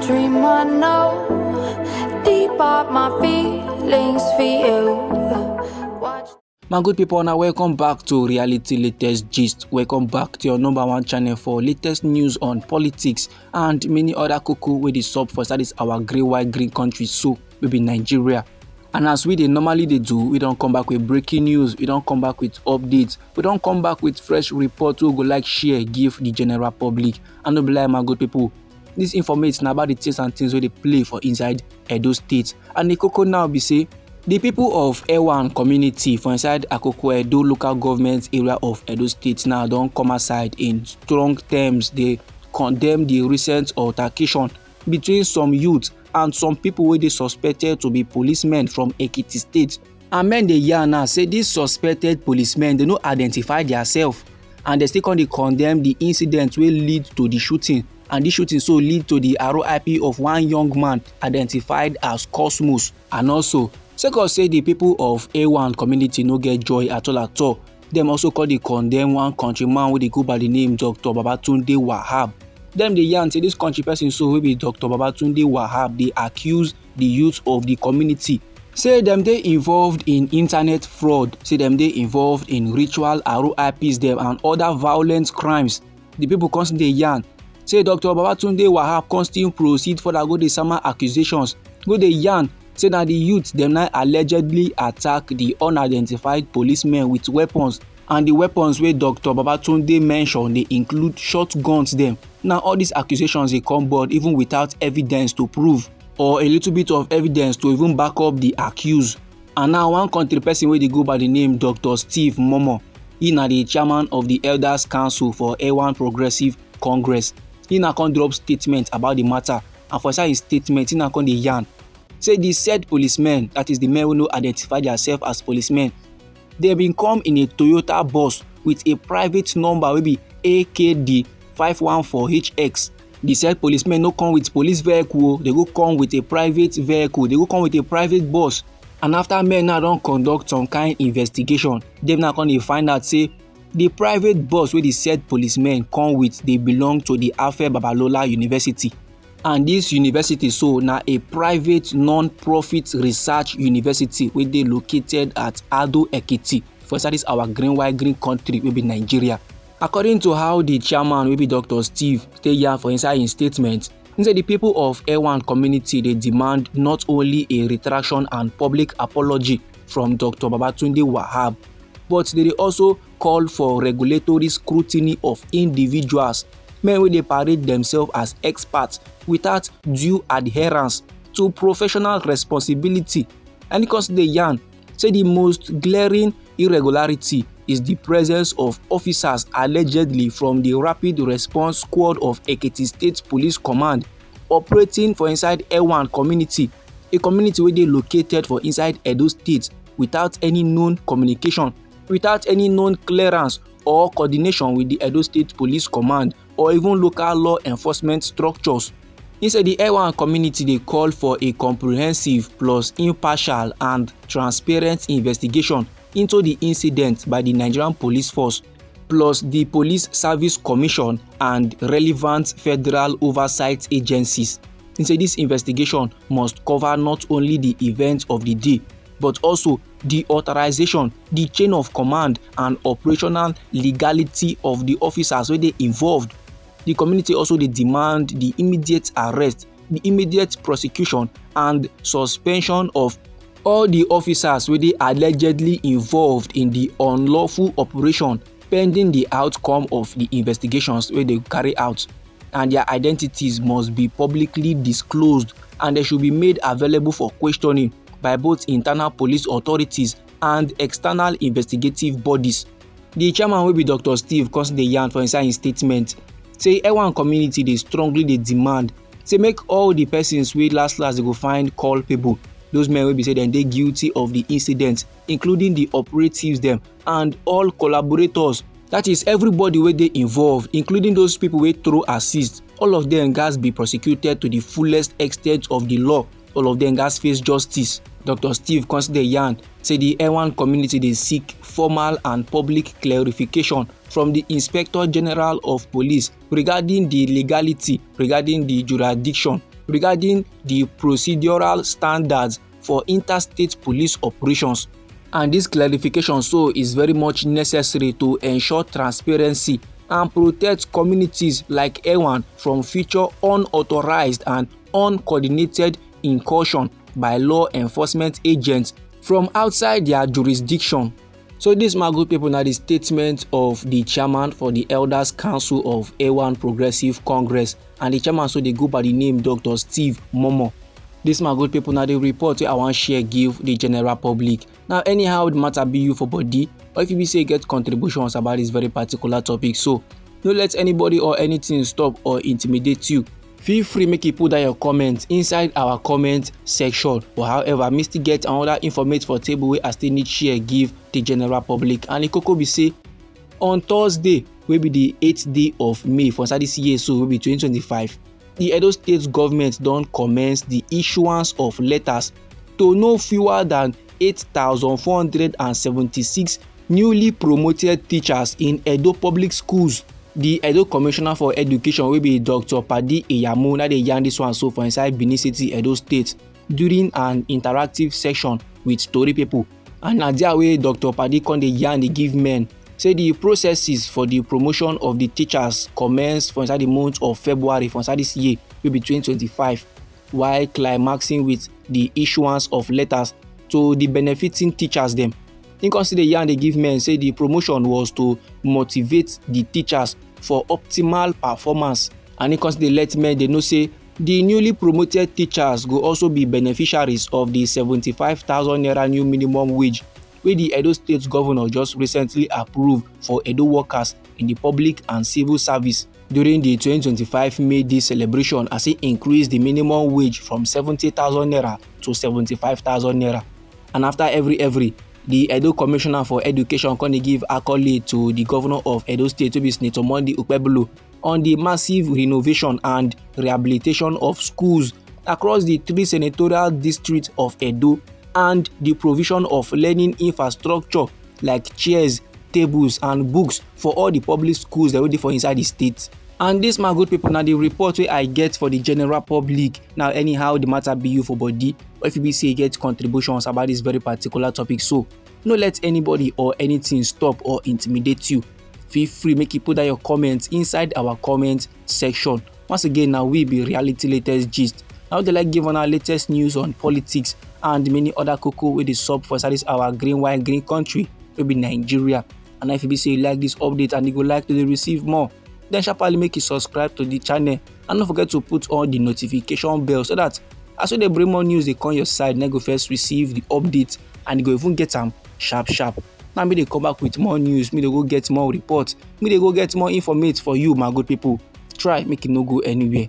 dream I know deep up my feelings for you. Watch. My good people, now welcome back to Reality Latest Gist. Welcome back to your #1 channel for latest news on politics and many other cuckoo with the sub for that is our grey white green country, so we be Nigeria. And as we normally do, we don't come back with breaking news, we don't come back with updates, we don't come back with fresh reports we go like share, give the general public. And no be like, my good people, this information about the things and things where they play for inside Edo State. And the cocoa now be say, the people of Awan community for inside Akoko Edo local government area of Edo State now don't come aside in strong terms. They condemn the recent altercation between some youth and some people where they suspected to be policemen from Ekiti State. And men they yarn now say these suspected policemen they no identify themselves and they still condemn the incident will lead to the shooting. And this shooting so lead to the RIP of one young man identified as Cosmos. And also, Second say the people of Awan community no get joy at all. Them also condemn one countryman wey dey go by the name Dr. Babatunde Wahab. Them dey yarn say this country person so wey be Dr. Babatunde Wahab dey accuse the youth of the community. Say them dey involved in internet fraud. Say them dey involved in ritual RIPs them and other violent crimes. The people constantly yarn. Say Dr. Babatunde Wahab constantly proceed for the go dey sama accusations. Go dey yarn. Say that the youth them now allegedly attack the unidentified policemen with weapons, and the weapons where Dr. Babatunde mentioned they include shotguns them. Now all these accusations they come board even without evidence to prove or a little bit of evidence to even back up the accused. And now one country person where they go by the name Dr. Steve Momo, he na the chairman of the Elders Council for Awan Progressive Congress. He na con drop statement about the matter, and for his statement he na con the yarn. Say the said policemen, that is the men who no identify themselves as policemen, they been come in a Toyota bus with a private number wey be AKD 514HX. The said policemen no come with police vehicle, they go come with a private vehicle, they go come with a private bus. And after men now don conduct some kind investigation, them now come dey find out say the private bus wey the said policemen come with, they belong to the Afe Babalola University. And this university so na a private non-profit research university wey dey located at Ado Ekiti for that is our green white green country wey be Nigeria. According to how the chairman wey be Dr. Steve stay here for inside his statement, he say the people of Awan community they demand not only a retraction and public apology from Dr. Babatunde Wahab, but they also call for regulatory scrutiny of individuals, men wey dey parade themselves as experts without due adherence to professional responsibility. And because they yarn, say the most glaring irregularity is the presence of officers allegedly from the Rapid Response Squad of Ekiti State Police Command operating for inside Awan community, a community where they located for inside Edo State without any known communication, without any known clearance or coordination with the Edo State Police Command or even local law enforcement structures. Instead, the Awan community they call for a comprehensive plus impartial and transparent investigation into the incident by the Nigerian Police Force, plus the Police Service Commission and relevant federal oversight agencies. Instead, this investigation must cover not only the events of the day, but also the authorization, the chain of command and operational legality of the officers where they involved. The community also they demand the immediate arrest, the immediate prosecution and suspension of all the officers where they allegedly involved in the unlawful operation pending the outcome of the investigations where they carry out. And their identities must be publicly disclosed and they should be made available for questioning by both internal police authorities and external investigative bodies. The chairman will be Dr. Steve constantly yarn for inside his statement. Say Awan community they strongly they demand say make all the persons wey last they go find culpable. Those men will be say they guilty of the incident, including the operatives them and all collaborators. That is everybody where they involved, including those people wey throw assist. All of them guys be prosecuted to the fullest extent of the law. All of them guys face justice. Dr. Steve consider yarn say the Awan community they seek formal and public clarification from the Inspector General of Police regarding the legality, regarding the jurisdiction regarding the procedural standards for interstate police operations. And this clarification so is very much necessary to ensure transparency and protect communities like Awan from future unauthorized and uncoordinated incursion by law enforcement agents from outside their jurisdiction. So this, my good people, na the statement of the chairman for the Elders Council of Awan Progressive Congress, and the chairman so dey go by the name Dr. Steve Momo. This, my good people, na the report wey I wan share give the general public. Now anyhow the matter be you for body, or if you be say you get contributions about this very particular topic, so no let anybody or anything stop or intimidate you. Feel free make you put down your comment inside our comment section. But however, me still get another informate for table wey I still need share give the general public. And the koko be say on Thursday wey be the 8th day of May for inside this year, so wey be 2025, the Edo State government don commence the issuance of letters to no fewer than 8,476 newly promoted teachers in Edo public schools. The Edo Commissioner for Education wey be Dr. Padi Eyamu na dey yarn this one so for inside Benin City, Edo State, during an interactive session with Tori people. And na there wey Dr. Padi come dey yarn dey give men say the processes for the promotion of the teachers commence for inside the month of February for inside this year wey be 2025, while climaxing with the issuance of letters to the benefiting teachers dem. Im come still dey yarn dey give men say the promotion was to motivate the teachers for optimal performance, and im come still dey let men dey know say the newly promoted teachers go also be beneficiaries of the 75,000 naira new minimum wage wey the Edo State governor just recently approved for Edo workers in the public and civil service during the 2025 May Day celebration, as he increased the minimum wage from 70,000 naira to 75,000 naira. And after every the Edo Commissioner for Education come dey give accolade to the governor of Edo State, wey be Senator Monday Okpebholo, on the massive renovation and rehabilitation of schools across the 3 senatorial districts of Edo, and the provision of learning infrastructure like chairs, tables and books for all the public schools that wey dey for inside the state. And this, my good people, na the report wey I get for the general public. Now anyhow the matter be you for body, or if you be say you get contributions about this very particular topic, so no let anybody or anything stop or intimidate you. Feel free make you put down your comments inside our comment section. Once again, now we be Reality Latest Gist. Now they like give on our latest news on politics and many other cocoa wey dey sup for inside this our green country wey be Nigeria. And if you be say you like this update and you go like to receive more, then sharply make you subscribe to the channel, and don't forget to put on the notification bell so that as we dey bring more news dey come your side, then go first receive the update and you go even get am sharp. Now me dey come back with more news, me dey go get more reports, me dey go get more informate for you, my good people. Try make it no go anywhere.